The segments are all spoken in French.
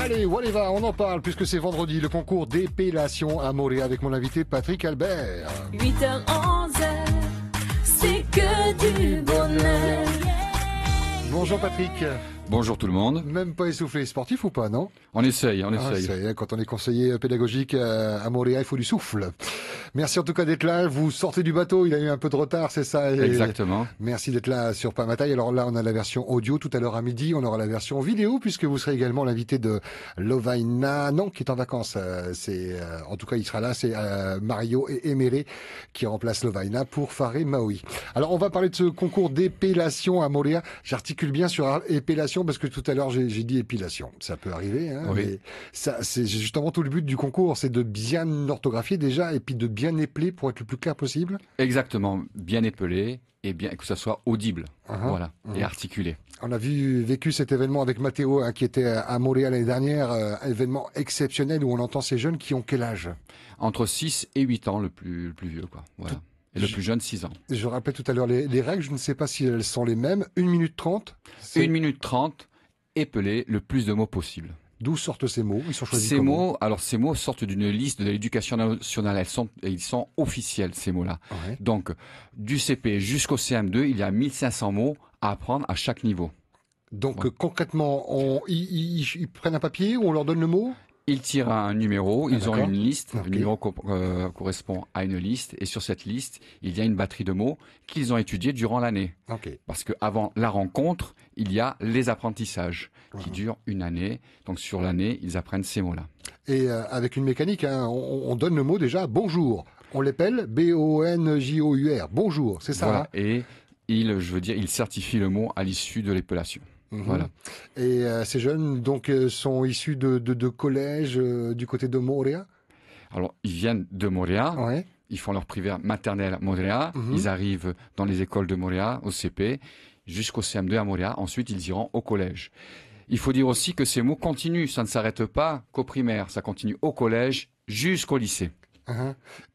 Allez, Waliva, on en parle puisque c'est vendredi, le concours d'épellation à Moréa avec mon invité Patrick Albert. 8h, 11h, c'est que du bonheur. Bonjour Patrick. Bonjour tout le monde. Même pas essoufflé, sportif ou pas, non? On essaye, on Ah, essaye. ça y est, quand on est conseiller pédagogique à Moréa, il faut du souffle. Merci en tout cas d'être là. Vous sortez du bateau, il a eu un peu de retard, c'est ça? Exactement. Merci d'être là sur Pamataï. Alors là, on a la version audio tout à l'heure à midi. On aura la version vidéo puisque vous serez également l'invité de Lovaina, non, qui est en vacances. En tout cas, il sera là. C'est Mario et Emere qui remplacent Lovaina pour Faré Maui. Alors, on va parler de ce concours d'épellation à Moréa. J'articule bien sur épellation parce que tout à l'heure, j'ai dit épilation. Ça peut arriver, hein, oui. mais ça, c'est justement tout le but du concours, c'est de bien orthographier déjà et puis de bien épeler pour être le plus clair possible. Exactement, bien épelé et bien que ça soit audible, voilà, et articulé. On a vécu cet événement avec Mathéo hein, qui était à Montréal l'année dernière, événement exceptionnel où on entend ces jeunes qui ont quel âge? Entre 6 et 8 ans le plus vieux, quoi. Voilà. Et le plus jeune, 6 ans. Je rappelle tout à l'heure les règles, je ne sais pas si elles sont les mêmes. 1 minute 30. 1 minute 30, épeler le plus de mots possible. D'où sortent ces mots? Ils sont choisis Ces comment? mots, ces mots sortent d'une liste de l'éducation nationale. Ils sont officiels, ces mots-là. Ouais. Donc, du CP jusqu'au CM2, il y a 1500 mots à apprendre à chaque niveau. Donc concrètement, ils prennent un papier où on leur donne le mot? Ils tirent un numéro, ils ont d'accord. une liste, Ok. le numéro correspond à une liste, et sur cette liste, il y a une batterie de mots qu'ils ont étudiés durant l'année. Ok. Parce qu'avant la rencontre, il y a les apprentissages qui durent une année. Donc sur l'année, ils apprennent ces mots-là. Et avec une mécanique, hein, on donne le mot déjà bonjour. On l'épelle B-O-N-J-O-U-R. Bonjour, c'est ça. Voilà. Hein? Et il certifie le mot à l'issue de l'épellation. Voilà. Et ces jeunes donc sont issus de collèges du côté de Moréa. Alors, ils viennent de Moréa. Ouais. Ils font leur primaire maternelle à Moréa. Ils arrivent dans les écoles de Moréa, au CP, jusqu'au CM2 à Moréa. Ensuite, ils iront au collège. Il faut dire aussi que ces mots continuent. Ça ne s'arrête pas qu'au primaire. Ça continue au collège jusqu'au lycée.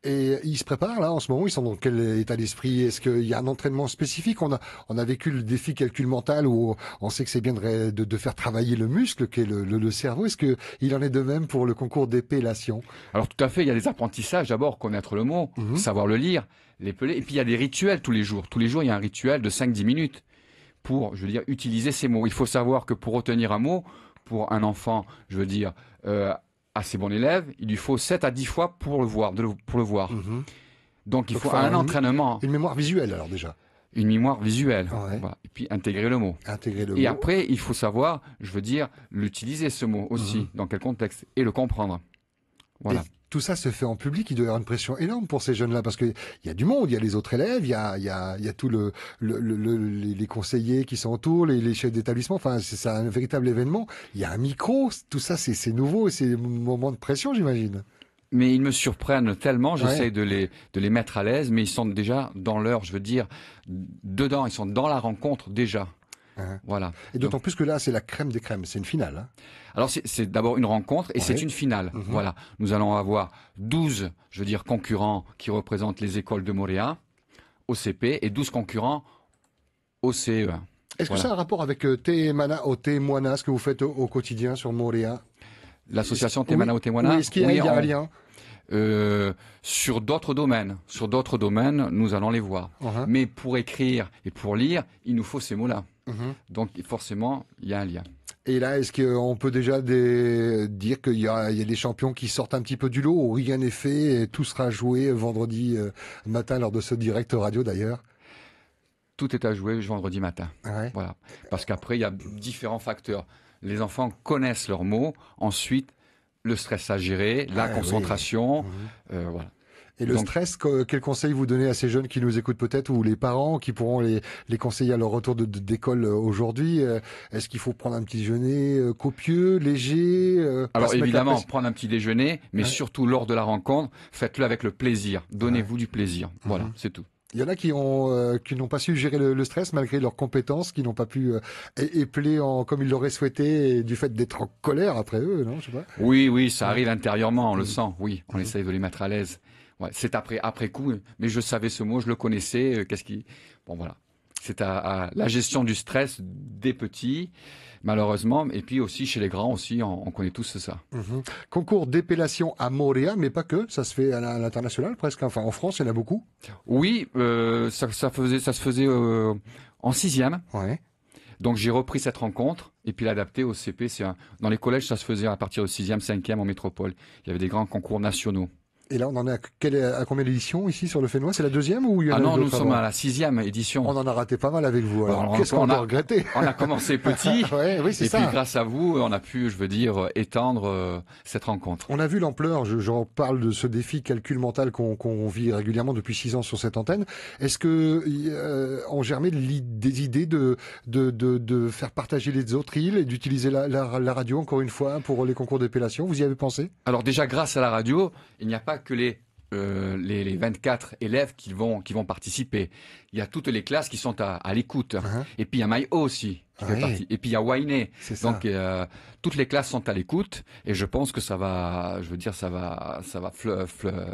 Et ils se préparent là en ce moment, ils sont dans quel état d'esprit? Est-ce qu'il y a un entraînement spécifique? On a vécu le défi calcul mental où on sait que c'est bien de faire travailler le muscle qui est le cerveau. Est-ce que il en est de même pour le concours d'épellation? Alors tout à fait, il y a des apprentissages. D'abord, connaître le mot, savoir le lire, l'épeler. Et puis il y a des rituels tous les jours. Tous les jours, il y a un rituel de 5-10 minutes pour, utiliser ces mots. Il faut savoir que pour retenir un mot, pour un enfant, assez bon élève, il lui faut 7 à 10 fois pour le voir. Donc il faut un entraînement. Une mémoire visuelle alors déjà. Une mémoire visuelle. Ouais. Voilà. Et puis intégrer le mot. Et après, il faut savoir, l'utiliser ce mot aussi, dans quel contexte, et le comprendre. Voilà. Et tout ça se fait en public, il doit y avoir une pression énorme pour ces jeunes-là, parce qu'il y a du monde, il y a les autres élèves, il y a tout les conseillers qui sont autour, les chefs d'établissement, enfin c'est un véritable événement. Il y a un micro, tout ça c'est nouveau et c'est un moment de pression, j'imagine. Mais ils me surprennent tellement, j'essaie de les mettre à l'aise, mais ils sont déjà dans leur, dedans, ils sont dans la rencontre déjà. Voilà. Et d'autant plus que là, c'est la crème des crèmes, c'est une finale. Hein. Alors c'est d'abord une rencontre et c'est une finale. Voilà. Nous allons avoir 12, concurrents qui représentent les écoles de Moréa au CP et 12 concurrents au CE1. Est-ce que ça a un rapport avec Témana au Témoana, ce que vous faites au quotidien sur Moréa? L'association Témana au Témoana. Oui, est-ce qu'il y a un lien? Sur d'autres domaines, nous allons les voir. Mais pour écrire et pour lire, il nous faut ces mots-là. Donc forcément, il y a un lien. Et là, est-ce qu'on peut déjà dire qu'il y a des champions qui sortent un petit peu du lot, où rien n'est fait, et tout sera joué vendredi matin lors de ce direct radio d'ailleurs? Tout est à jouer vendredi matin. Ouais. Voilà. Parce qu'après, il y a différents facteurs. Les enfants connaissent leurs mots. Ensuite, le stress à gérer, la concentration. Voilà. Et le stress, quel conseil vous donnez à ces jeunes qui nous écoutent peut-être, ou les parents qui pourront les conseiller à leur retour d'école aujourd'hui? Est-ce qu'il faut prendre un petit déjeuner copieux, léger? Alors évidemment, prendre un petit déjeuner, mais surtout lors de la rencontre, faites-le avec le plaisir. Donnez-vous du plaisir. Voilà, c'est tout. Il y en a qui n'ont pas su gérer le stress malgré leurs compétences, qui n'ont pas pu épeler comme ils l'auraient souhaité, du fait d'être en colère après eux, non? Je sais pas. Oui, ça arrive intérieurement, on le sent. Oui, on essaye de les mettre à l'aise. Ouais, c'est après coup, mais je savais ce mot, je le connaissais. Bon voilà. C'est à la gestion du stress des petits, malheureusement, et puis aussi chez les grands aussi, on connaît tous ça. Concours d'épellation à Montréal, mais pas que, ça se fait à l'international presque, enfin en France il y en a beaucoup. Oui, ça se faisait en 6e. Ouais. Donc j'ai repris cette rencontre et puis l'adapter au CP. Dans les collèges, ça se faisait à partir de 6e, 5e en métropole. Il y avait des grands concours nationaux. Et là, on en est à combien d'éditions ici sur le Fénois? C'est la 2e ou il y en a non, d'autres nous sommes avant? à la 6e édition. On en a raté pas mal avec vous. Alors, Alors, qu'est-ce qu'on peut regretter? On a commencé petit. Ouais, oui, c'est et ça. puis grâce à vous, on a pu, je veux dire, étendre cette rencontre. On a vu l'ampleur, j'en parle de ce défi calcul mental qu'on vit régulièrement depuis 6 ans sur cette antenne. Est-ce que on germait des idées de faire partager les autres îles et d'utiliser la radio encore une fois pour les concours d'épellation? Vous y avez pensé? Alors déjà, grâce à la radio, il n'y a pas que les 24 élèves qui vont participer. Il y a toutes les classes qui sont à l'écoute. Et puis il y a Maïo aussi qui fait partie. Et puis il y a Wainé. Donc toutes les classes sont à l'écoute et je pense que ça va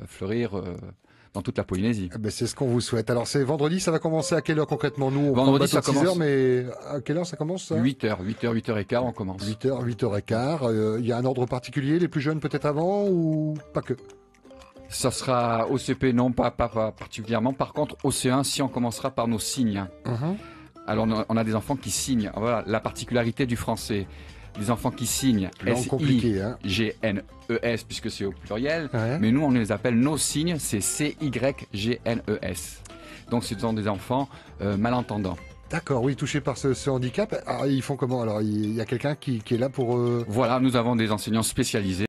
fleurir dans toute la Polynésie. Ben c'est ce qu'on vous souhaite. Alors c'est vendredi, ça va commencer à quelle heure concrètement? Nous, on vendredi, ça commence 6h, mais à quelle heure ça commence ça? 8h, 8h15, on commence. 8h, 8h15. Il y a un ordre particulier, les plus jeunes peut-être avant ou pas que? Ça sera OCP, non, pas particulièrement. Par contre, OC1, si on commencera par nos signes. Alors, on a des enfants qui signent. Voilà, la particularité du français. Des enfants qui signent S-I-G-N-E-S, puisque c'est au pluriel. Mais nous, on les appelle nos signes, c'est C-Y-G-N-E-S. Donc, ce sont des enfants malentendants. D'accord, oui, touchés par ce handicap. Alors, ils font comment? Alors, il y a quelqu'un qui est là pour... Voilà, nous avons des enseignants spécialisés.